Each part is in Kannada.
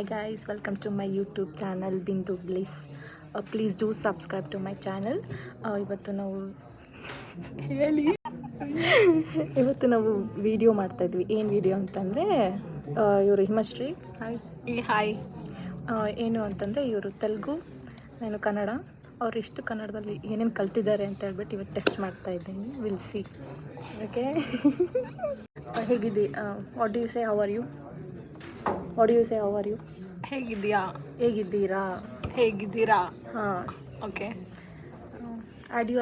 Hi guys, welcome to my YouTube channel Bindu Bliss. Please do subscribe to my channel. ಇವತ್ತು ನಾವು ವಿಡಿಯೋ ಮಾಡ್ತಾ ಇದ್ವಿ. ಏನು ವಿಡಿಯೋ ಅಂತಂದರೆ ಇವರು ಹಿಮಶ್ರೀ ಹಾಯ್ ಏನು ಅಂತಂದರೆ ಇವರು ತೆಲುಗು, ನಾನು ಕನ್ನಡ. ಅವ್ರು ಎಷ್ಟು ಕನ್ನಡದಲ್ಲಿ ಏನೇನು ಕಲ್ತಿದ್ದಾರೆ ಅಂತ ಹೇಳ್ಬಿಟ್ಟು ಇವತ್ತು ಟೆಸ್ಟ್ ಮಾಡ್ತಾ ಇದ್ದೀನಿ. Will see. ಓಕೆ, ಹೇಗಿದ್ದಿ? What do you say, how are you? What do you say, how are you? ಹೇಗಿದ್ದೀರಾ? ಹಾಂ, okay. Add you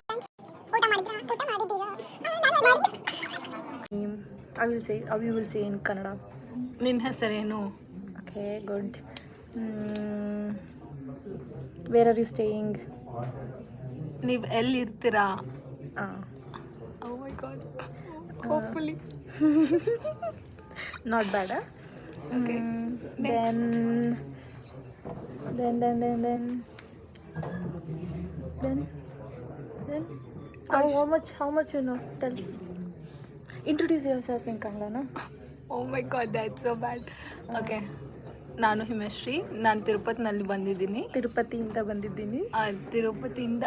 you will say in Kannada. ನಿನ್ನ ಹೆಸರೇನು? Okay, good. Where are you staying? ನೀವು ಎಲ್ಲಿರ್ತೀರಾ? Oh my god, hopefully not bad. Okay, then how much you know? Tell. Introduce yourself in Kannada, no? Oh my god, that's so bad. Okay, ನಾನು ಹಿಮಶ್ರೀ. ನಾನು ತಿರುಪತಿನಲ್ಲಿ ಬಂದಿದ್ದೀನಿ. ತಿರುಪತಿಯಿಂದ ಬಂದಿದ್ದೀನಿ. ತಿರುಪತಿಯಿಂದ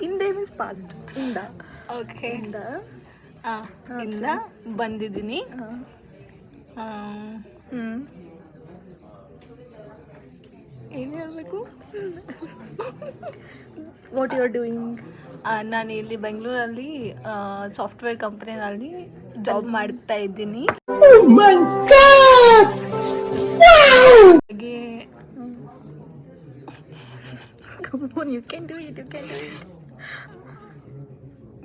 ಹಿಂದೆ ಮೀನ್ಸ್ ಪಾಸ್ಟ್. ಓಕೆ, ಇಂದ ಬಂದಿದ್ದೀನಿ. ಏನು ಹೇಳಬೇಕು? What you are doing? ನಾನು ಇಲ್ಲಿ ಬೆಂಗಳೂರಲ್ಲಿ ಸಾಫ್ಟ್ವೇರ್ ಕಂಪ್ನಿನಲ್ಲಿ ಜಾಬ್ ಮಾಡ್ತಾ ಇದ್ದೀನಿ. ಹಾಗೆ You can do it.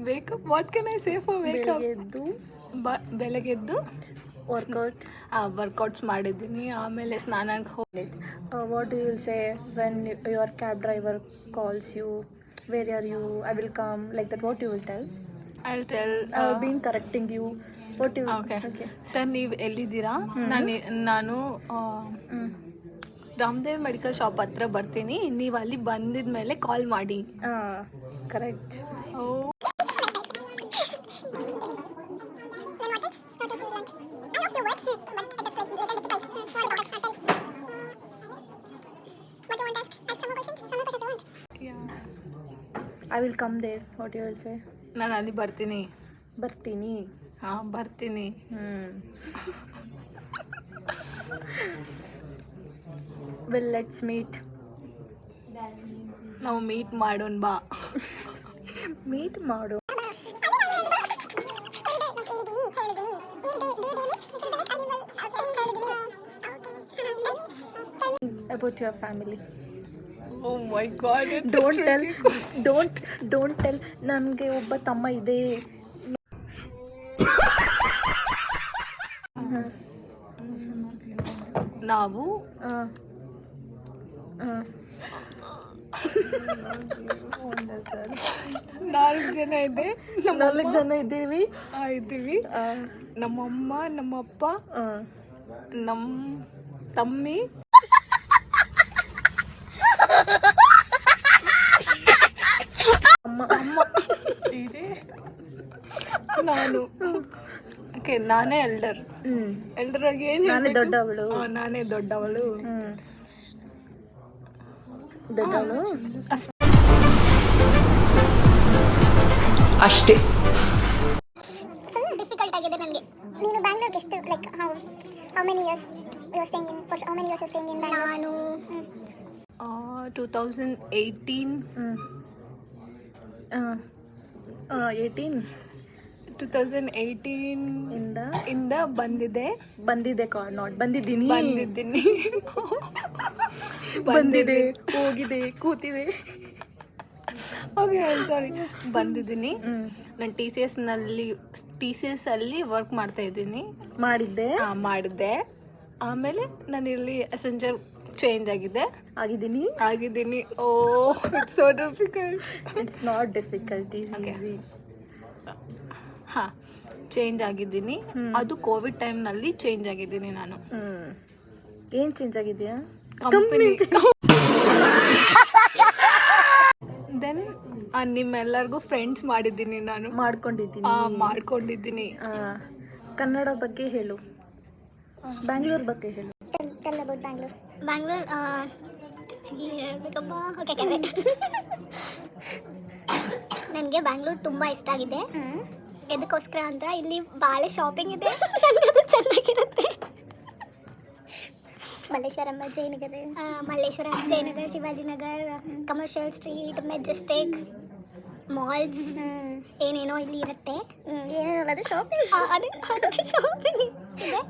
Wake up. What can I say for wake up? ಬೆಳಗ್ಗೆದ್ದು ವರ್ಕೌಟ್ಸ್ ಮಾಡಿದ್ದೀನಿ. ಆಮೇಲೆ ಸ್ನಾನಕ್ಕೆ ಹೋಗಿ. What do you say when your cab driver calls you? Where are you? I will come. Like that, what you will tell? I'll tell. I've been correcting you. What you? Okay. Sir, ನೀವು ಎಲ್ಲಿದ್ದೀರಾ? ನಾನು ರಾಮದೇವ್ ಮೆಡಿಕಲ್ ಶಾಪ್ ಹತ್ರ ಬರ್ತೀನಿ. ನೀವು ಅಲ್ಲಿ ಬಂದಿದ ಮೇಲೆ ಕಾಲ್ ಮಾಡಿ. Correct. I will come there. What you will say? ನಾನು ಅಲ್ಲಿ ಬರ್ತೀನಿ. ಹಾಂ, ಬರ್ತೀನಿ. Well, let's meet. ನಾವು ಮೀಟ್ ಮಾಡೋಣ ಬಾ. ಮೀಟ್ ಮಾಡು. About your family. Oh my god, don't tell. ನನಗೆ ಒಬ್ಬ ತಮ್ಮ ಇದೆ. ನಾವು 4 ಜನ ಇದ್ದೀವಿ. ನಮ್ಮಮ್ಮ, ನಮ್ಮಪ್ಪ, ನಮ್ಮ ತಮ್ಮಿ, ಅಮ್ಮ ಇದೆ, ನಾನು. ಓಕೆ, ನಾನೇ ಎಲ್ಡರ್ ಆಗಿ. ನಾನೇ ದೊಡ್ಡವಳು. ಅಷ್ಟೇ. ಡಿಫಿಕಲ್ಟ್ ಆಗಿದೆ ನನಗೆ. ನೀನು ಬ್ಯಾಂಗ್ಳೂರ್ಗೆ ಎಷ್ಟು, like how many years you are staying in? For how many years you staying in Bangalore? ನಾನು 2018 ಇಂದ ಬಂದಿದ್ದೀನಿ. ಬಂದಿದೆ, ಹೋಗಿದೆ, ಕೂತಿದೆ. Okay, sorry. ಬಂದಿದ್ದೀನಿ. ನಾನು ಟಿ ಸಿ ಎಸ್ ಅಲ್ಲಿ ವರ್ಕ್ ಮಾಡ್ತಾ ಇದ್ದೀನಿ. ಮಾಡಿದ್ದೆ. ಆಮೇಲೆ ನಾನು ಇಲ್ಲಿ ಅಸೆಂಜರ್ ಚೇಂಜ್ ಆಗಿದ್ದೀನಿ. Oh, it's so difficult. It's not difficult, easy. ಹಾಂ, ಚೇಂಜ್ ಆಗಿದ್ದೀನಿ. ಅದು ಕೋವಿಡ್ ಟೈಮ್ನಲ್ಲಿ ಚೇಂಜ್ ಆಗಿದ್ದೀನಿ ನಾನು. ಏನು ಚೇಂಜ್ ಆಗಿದೆಯಾ? ಕಂಪನಿ. ದೆನ್ ನಿಮ್ಮೆಲ್ಲರಿಗೂ ಫ್ರೆಂಡ್ಸ್ ಮಾಡ್ಕೊಂಡಿದ್ದೀನಿ. ಕನ್ನಡ ಬಗ್ಗೆ ಹೇಳು. ಬ್ಯಾಂಗ್ಳೂರ್ ಬಗ್ಗೆ ಹೇಳು. ಟೆಲ್ ಅಬೌಟ್ ಬ್ಯಾಂಗ್ಳೂರ್ ಹೇಳ್ಬೇಕಪ್ಪ. ಓಕೆ ನನಗೆ ಬ್ಯಾಂಗ್ಳೂರ್ ತುಂಬ ಇಷ್ಟ ಆಗಿದೆ. ಎದಕ್ಕೋಸ್ಕರ ಅಂತ ಇಲ್ಲಿ ಭಾಳ ಶಾಪಿಂಗ್ ಇದೆ, ಚೆನ್ನಾಗಿರುತ್ತೆ. Malleshwaram, Jayanagar, Shivajinagar, commercial street, Majestic, malls, ಏನೇನೋ ಇಲ್ಲಿ ಇರುತ್ತೆ. ಏನೇನೋ ಅದು ಶಾಪಿಂಗ್, ಅದು ಶಾಪಿಂಗ್ ಇದೆ.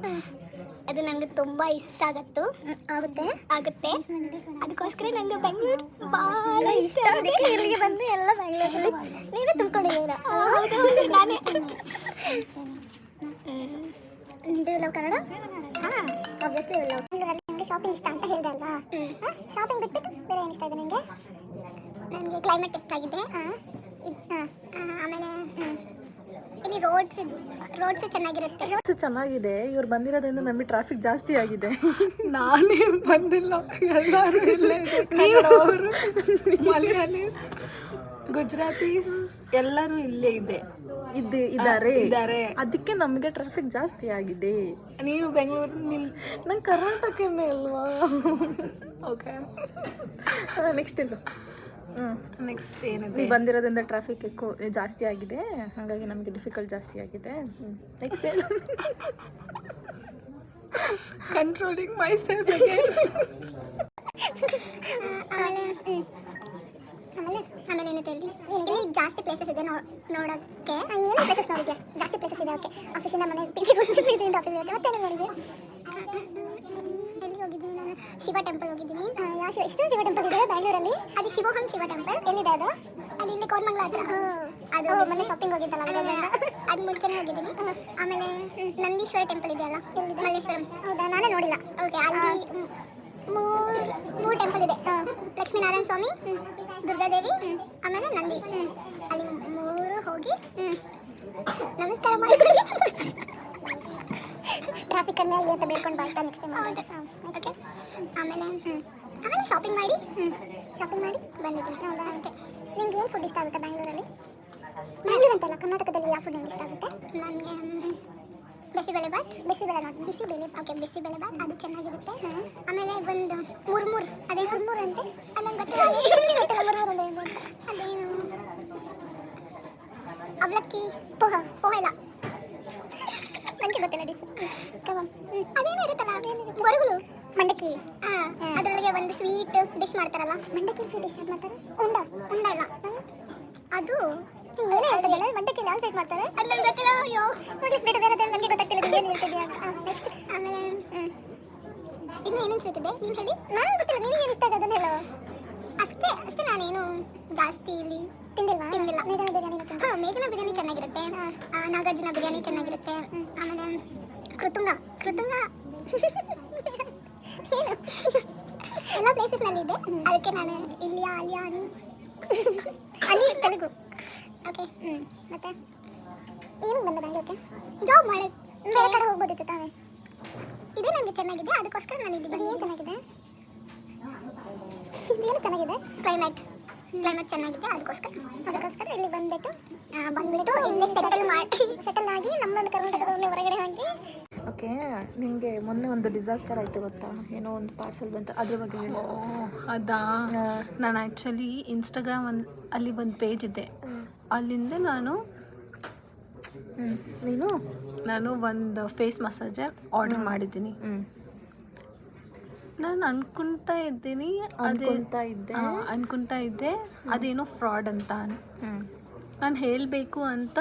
ಅದು ನನಗೆ ತುಂಬ ಇಷ್ಟ ಆಗುತ್ತೆ. ಅದಕ್ಕೋಸ್ಕರ ನನಗೆ ಬೆಂಗಳೂರು ಭಾಳ ಇಷ್ಟ. ಅದಕ್ಕೆ ಇಲ್ಲಿಗೆ ಬಂದು ಎಲ್ಲ ಬೆಂಗಳೂರಲ್ಲಿ ನೀವೇ ತುಂಬ್ಕೊಂಡಿದ್ದೀರ. ನಾನೇ ನಿಂದು ಲವ್ ಕನ್ನಡ. ಹಾಂ, ಆಬ್ವಿಯಸ್ಲಿ ಲವ್. ಬೆಂಗಳೂರಲ್ಲಿ ನನಗೆ ಶಾಪಿಂಗ್ ಇಷ್ಟ ಅಂತ ಹೇಳಿದೆ ಅಲ್ವಾ. ಶಾಪಿಂಗ್ ಬಿಟ್ಬಿಟ್ಟು ಬೇರೆ ಏನು ಇಷ್ಟ ಇದೆ ನನಗೆ? ನನಗೆ ಕ್ಲೈಮೇಟ್ ಇಷ್ಟ ಆಗಿದೆ. ಆಮೇಲೆ ಇಲ್ಲಿ ರೋಡ್ಸ್ ಚೆನ್ನಾಗಿರುತ್ತೆ. ರೋಡ್ಸ್ ಚೆನ್ನಾಗಿದೆ. ಇವ್ರು ಬಂದಿರೋದ್ರಿಂದ ನಮಗೆ ಟ್ರಾಫಿಕ್ ಜಾಸ್ತಿ ಆಗಿದೆ. ನಾನೇ ಬಂದಿಲ್ಲ, ಎಲ್ಲರೂ ಇಲ್ಲೇ ಅವರು ಮಲಯಾಳೀಸ್, ಗುಜರಾತೀಸ್ ಎಲ್ಲರೂ ಇಲ್ಲೇ ಇದ್ದಾರೆ. ಅದಕ್ಕೆ ನಮಗೆ ಟ್ರಾಫಿಕ್ ಜಾಸ್ತಿ ಆಗಿದೆ. ನೀನು ಬೆಂಗಳೂರು, ನಂಗೆ ಕರ್ನಾಟಕನೇ ಅಲ್ವಾ. ಓಕೆ, ನೆಕ್ಸ್ಟ್ ಇಲ್ಲ. ನೆಕ್ಸ್ಟ್ ಏನಿದೆ? ನೀವು ಬಂದಿರೋದ್ರಿಂದ ಟ್ರಾಫಿಕ್ ಜಾಸ್ತಿ ಆಗಿದೆ, ಹಾಗಾಗಿ ನಮಗೆ ಡಿಫಿಕಲ್ಟ್ ಜಾಸ್ತಿ ಆಗಿದೆ. ನೆಕ್ಸ್ಟ್ ಹೇಳು. Controlling my self again. ಆಮೇಲೆ ಏನಂತ ಹೇಳಿ, ಇಲ್ಲಿ ಜಾಸ್ತಿ ಪ್ಲೇಸಸ್ ಇದೆ ನೋಡೋಕ್ಕೆ. ಏನು ಪ್ಲೇಸಸ್ ನೋಡಿದ್ಯಾ? ಜಾಸ್ತಿ ಪ್ಲೇಸಸ್ ಇದೆ. ಓಕೆ, ಆಫೀಸಿಂದ ಮನೆ ಪ್ರೀತಿಯಿಂದ ಆಫೀಸ್ ಇದೆ. ಮತ್ತೆ ನೋಡಿದ್ವಿ. ಎಲ್ಲಿ ಹೋಗಿದ್ದೀನಿ ನಾನು? ಶಿವ ಟೆಂಪಲ್ ಹೋಗಿದ್ದೀನಿ. ಎಷ್ಟೊಂದು ಶಿವ ಟೆಂಪಲ್ ಇದೆ ಬ್ಯಾಂಗ್ಳೂರಲ್ಲಿ. ಅದು ಶಿವೋಹಂ ಶಿವ ಟೆಂಪಲ್. ಎಲ್ಲಿದೆ ಅದು? ಅದು ಇಲ್ಲಿ ಕೋರಮಂಗಲ ಹತ್ರ. ಅದು ಮೊನ್ನೆ ಶಾಪಿಂಗ್ ಹೋಗಿದ್ದಲ್ಲ, ಅದು ಮುಂಚೆನೇ ಹೋಗಿದ್ದೀನಿ. ಆಮೇಲೆ ನಂದೀಶ್ವರ ಟೆಂಪಲ್ ಇದೆಯಲ್ಲ ಮಲ್ಲೇಶ್ವರಂ, ಹೌದಾ? ನಾನೇ ನೋಡಿಲ್ಲ. ಓಕೆ, ಅಲ್ಲಿ ಮೂರು ಟೆಂಪಲ್ ಇದೆ. ಲಕ್ಷ್ಮೀನಾರಾಯಣ ಸ್ವಾಮಿ, ದುರ್ಗಾದೇವಿ, ಆಮೇಲೆ ನಂದಿ. ಅಲ್ಲಿ ಮೂರು ಹೋಗಿ ನಮಸ್ಕಾರ ಮಾಡಿ ಟ್ರಾಫಿಕ್ ಕಡಿಮೆ ಆಗಲಿ ಅಂತ ಬೇಡ್ಕೊಂಡು ಬರ್ತಾ ನೆಕ್ಸ್ಟ್ ಟೈಮ್. ಓಕೆ, ಆಮೇಲೆ ಶಾಪಿಂಗ್ ಮಾಡಿ ಬಂದಿದ್ದೀನಿ. ಹೌದಾ? ಅಷ್ಟೇ. ನಿಮ್ಗೆ ಏನು ಫುಡ್ ಇಷ್ಟ ಆಗುತ್ತೆ ಬ್ಯಾಂಗ್ಳೂರಲ್ಲಿ? ಬ್ಯಾಂಗ್ಳೂರ್ ಅಂತಲ್ಲ, ಕರ್ನಾಟಕದಲ್ಲಿ ಯಾವ ಫುಡ್ ನಿಮ್ಗೆ ಇಷ್ಟ ಆಗುತ್ತೆ? ನನಗೆ ಬಿಸಿಬೇಳೆ ಬಾತ್, ಓಕೆ, ಬಿಸಿಬೇಳೆ ಬಾತ್ ಅದು ಚೆನ್ನಾಗಿರುತ್ತೆ. ಆಮೇಲೆ ಒಂದು ಮುರ್ಮುರ್, ಅದೇ ಮುರ್ಮುರ್ ಅಂತೆ, ಅದು ನಂಗೆ ಗೊತ್ತಿಲ್ಲ. ಅದೇನು ಅವಲಕ್ಕಿ, ಪೋಹ ಇಲ್ಲ, ನನಗೆ ಗೊತ್ತಿಲ್ಲ ಡಿಶ್. ಕಬಾಬ್, ಅದೇನೋ ಇರುತ್ತಲ್ಲ, ಗೊರಗುಲು, ಮಂಡಕ್ಕಿ. ಅದರೊಳಗೆ ಒಂದು ಸ್ವೀಟ್ ಡಿಶ್ ಮಾಡ್ತಾರಲ್ಲ. ಮಂಡಕ್ಕಿ ಸ್ವೀಟ್ ಡಿಶ್ ಮಾಡ್ತಾರೆ. ಉಂಡ ಇಲ್ಲ, ಅದು ಏನೇ ಹೇಳ್ತಿದ್ದಿಲ್ಲ. ಮಂಡಕ್ಕಿ ಯಾವ ಸ್ವೀಟ್ ಮಾಡ್ತಾರೆ ಅದು ನನಗೆ ಗೊತ್ತಿಲ್ಲ. ಅಯ್ಯೋ, ನೋಡ್ಲಿಕ್ಕೆ ಬೇಡ ಬೇರೆ ನನಗೆ ಗೊತ್ತಾಗ್ತಿಲ್ಲ ಏನು ಹೇಳ್ತಿದ್ಯಾ. ನೆಕ್ಸ್ಟ್ ಆಮೇಲೆ ಇನ್ನೂ ಏನೇನು ಸ್ವೀಟ್ ಇದೆ ನೀವು ಹೇಳಿ. ನಾನು ಗೊತ್ತಿಲ್ಲ, ನಿಮಗೆ ಏನು ಇಷ್ಟ ಇದೆ ಅದನ್ನೆಲ್ಲ. ಅಷ್ಟೇ ನಾನೇನು ಜಾಸ್ತಿ ಇಲ್ಲಿ ತಿಂದಿಲ್ಲ. ಮೇಘನ ಬಿರಿಯಾನಿ ಚೆನ್ನಾಗಿರುತ್ತೆ. ನಾಗಾರ್ಜುನ ಬಿರಿಯಾನಿ ಚೆನ್ನಾಗಿರುತ್ತೆ. ಆಮೇಲೆ ಕೃತುಂಗ ಏನು ಎಲ್ಲ ಪ್ಲೇಸಸ್ನಲ್ಲಿ ಇದೆ. ಅದಕ್ಕೆ ನಾನು ಇಲ್ಲಿಯಾ ಅಲ್ಲಿಯಾ ಅಲ್ಲಿ ತೆಲುಗು. ಓಕೆ, ಮತ್ತೆ ಏನು ಬಂದ ಬ್ಯಾಂಗ್ಳೂರ್ಗೆ? ಜಾಬ್ ಮಾಡೋದು, ಬೇರೆ ಕಡೆ ಹೋಗ್ಬೋದಿತ್ತು ತಾವೇ. ಇದೇ ನನಗೆ ಚೆನ್ನಾಗಿದೆ, ಅದಕ್ಕೋಸ್ಕರ ನಾನು ಇಲ್ಲಿ ಬಂದು. ಏನು ಚೆನ್ನಾಗಿದೆ? ಕ್ಲೈಮೇಟ್ ಚೆನ್ನಾಗಿದೆ, ಅದಕ್ಕೋಸ್ಕರ ಇಲ್ಲಿ ಬಂದ್ಬಿಟ್ಟು ಇಲ್ಲಿ ಸೆಟಲ್ ಆಗಿ ನಮ್ಮೊಂದು ಕರ್ನಾಟಕದಲ್ಲಿ ಹೊರಗಡೆ ಹೋಗಿ. ಓಕೆ, ನಿಮಗೆ ಮೊನ್ನೆ ಒಂದು ಡಿಸಾಸ್ಟರ್ ಆಯಿತು ಗೊತ್ತಾ? ಏನೋ ಒಂದು ಪಾರ್ಸಲ್ ಬಂತು, ಅದ್ರ ಬಗ್ಗೆ ಹೇಳು. ಅದಾ, ನಾನು ಆ್ಯಕ್ಚುಲಿ ಇನ್ಸ್ಟಾಗ್ರಾಮ್ ಅಲ್ಲಿ ಒಂದು ಪೇಜ್ ಇದೆ, ಅಲ್ಲಿಂದ ನಾನು ಒಂದು ಫೇಸ್ ಮಸಾಜರ್ ಆರ್ಡರ್ ಮಾಡಿದ್ದೀನಿ. ನಾನು ಅನ್ಕೊತಾ ಇದ್ದೆ ಅದೇನೋ ಫ್ರಾಡ್ ಅಂತ. ನಾನು ಹೇಳಬೇಕು ಅಂತ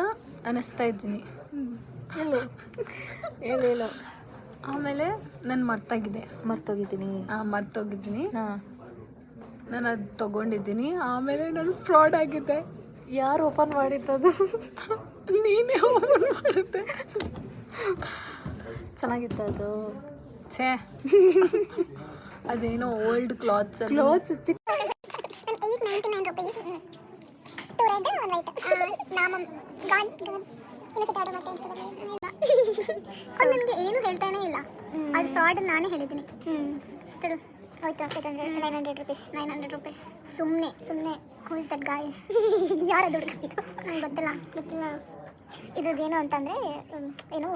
ಅನ್ನಿಸ್ತಾ ಇದ್ದೀನಿ. ಹೇಳು. ಆಮೇಲೆ ನಾನು ಮರ್ತೋಗಿದ್ದೀನಿ. ನಾನು ಅದು ತೊಗೊಂಡಿದ್ದೀನಿ. ಆಮೇಲೆ ನಾನು ಫ್ರಾಡ್ ಆಗಿದ್ದೆ. ಯಾರು ಓಪನ್ ಮಾಡಿದ್ದದು? ನೀನೇ ಓಪನ್ ಮಾಡಿದ್ದೆ. ಚೆನ್ನಾಗಿತ್ತು ಅದು. ಛೇ, ಅದೇನೋ ಓಲ್ಡ್ ಕ್ಲಾತ್ಸ್ ಚಿಕ್ಕ. 899 rupees. 2 red, 1 white. ನಾಮಂ ಗಾನ್ ಇನ್ನೊಂದು ಆರ್ಡರ್ ಮಾಡ್ತಾ ಅದು ನನಗೆ ಏನು ಹೇಳ್ತಾನೇ ಇಲ್ಲ. ಅದು ಫ್ರಾಡ್ ನಾನೇ ಹೇಳಿದ್ದೀನಿ. ಸ್ಟಿಲ್ ಹೋಯ್ತು 900 rupees. ಸುಮ್ಮನೆ ಹೂ ಇಸ್ ದಟ್ ಗಾಯ್? ಯಾರದು ಹುಡುಗ? ನಂಗೆ ಗೊತ್ತಿಲ್ಲ. ಇದೇನು ಅಂತಂದರೆ ಏನು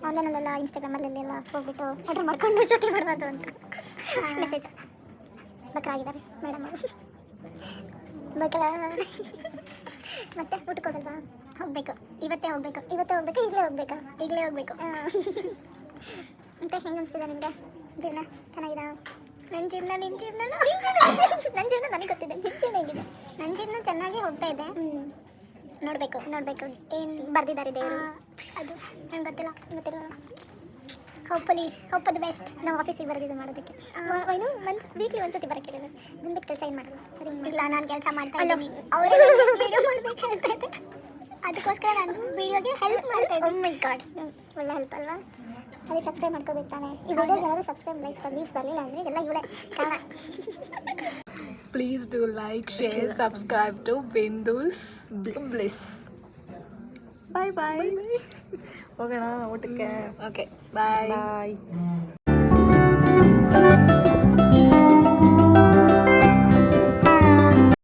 ಆನ್ಲೈನಲ್ಲೆಲ್ಲ ಇನ್ಸ್ಟಾಗ್ರಾಮಲ್ಲೆಲ್ಲ ಹೋಗ್ಬಿಟ್ಟು ಆರ್ಡರ್ ಮಾಡ್ಕೊಂಡು ಶೂಟಿಂಗ್ ಮಾಡಬಾರ್ದು ಅಂತ ಮೆಸೇಜ್ ಬಕ್ರಾಗಿದ್ದಾರೆ ಮೇಡಮ್ ಬೇಕಲ್ಲ. ಮತ್ತೆ ಊಟಕ್ಕೆ ಹೋಗಲ್ವಾ? ಹೋಗ್ಬೇಕು, ಇವತ್ತೇ ಹೋಗ್ಬೇಕು, ಈಗಲೇ ಹೋಗ್ಬೇಕು. ಮತ್ತೆ ಹೆಂಗೆ ಅನಿಸ್ತಿದೆ ನಿಮಗೆ ಜೀವನ? ಚೆನ್ನಾಗಿದೆ ನನ್ನ ಜೀವನ? ನಿನ್ನ ಜೀವನ? ನನ್ನ ಜೀವನ ನನಗೆ ಗೊತ್ತಿದೆ. ನಿನ್ನ ಜೀವನ ಹೇಗಿದೆ? ನನ್ನ ಜೀವನ ಚೆನ್ನಾಗಿ ಹೋಗ್ತಾ ಇದೆ. ನೋಡಬೇಕು ಏನು ಬರ್ದಿದ್ದಾರೆ ದೇವರು, ಅದು ನಂಗೆ ಗೊತ್ತಿಲ್ಲ. Hopefully hope the best. ನಾವು ಆಫೀಸಿಗೆ ಬರೋದಿದ್ದು ಮಾಡೋದಕ್ಕೆ ಏನು ವೀಕ್ಲಿ ಒಂದ್ಸತಿ ಬರೋಕ್ಕೆ ಬಂದ್ಬಿಟ್ಟು ಕೆಲಸ ಏನು ಮಾಡಲ್ಲ. ಇಲ್ಲ, ನಾನು ಕೆಲಸ ಮಾಡ್ತಾ ಇದ್ದೀನಿ, ಅವರು ವೀಡಿಯೋ ಮಾಡಬೇಕು ಹೇಳ್ತಾ ಇದ್ದೆ, ಅದಕ್ಕೋಸ್ಕರ ನಾನು ವೀಡಿಯೋಗೆ ಹೆಲ್ಪ್ ಮಾಡ್ತಾ ಇದ್ದೆ. ಮೈ ಗಾಡ್, ಒಳ್ಳೆ ಹೆಲ್ಪ್ ಅಲ್ವಾ? ಅದೇ ಸಬ್ಸ್ಕ್ರೈಬ್ ಮಾಡ್ಕೋಬೇಕು ತಾನೆ. ಈ ವಿಡಿಯೋಗೆ ಯಾರು ಸಬ್ಸ್ಕ್ರೈಬ್ ಲೈಕ್ಸ್ ವ್ಯೂಸ್ ಬರಲಿಲ್ಲ ಅಂದರೆ ಎಲ್ಲ ಇವಳೇ ಕಾರಣ. Please do like, share, subscribe to Bindu's Bliss. Bye bye. ಹೋಗೋಣ ಊಟಕ್ಕೆ. Okay, bye. ಬಾಯ್.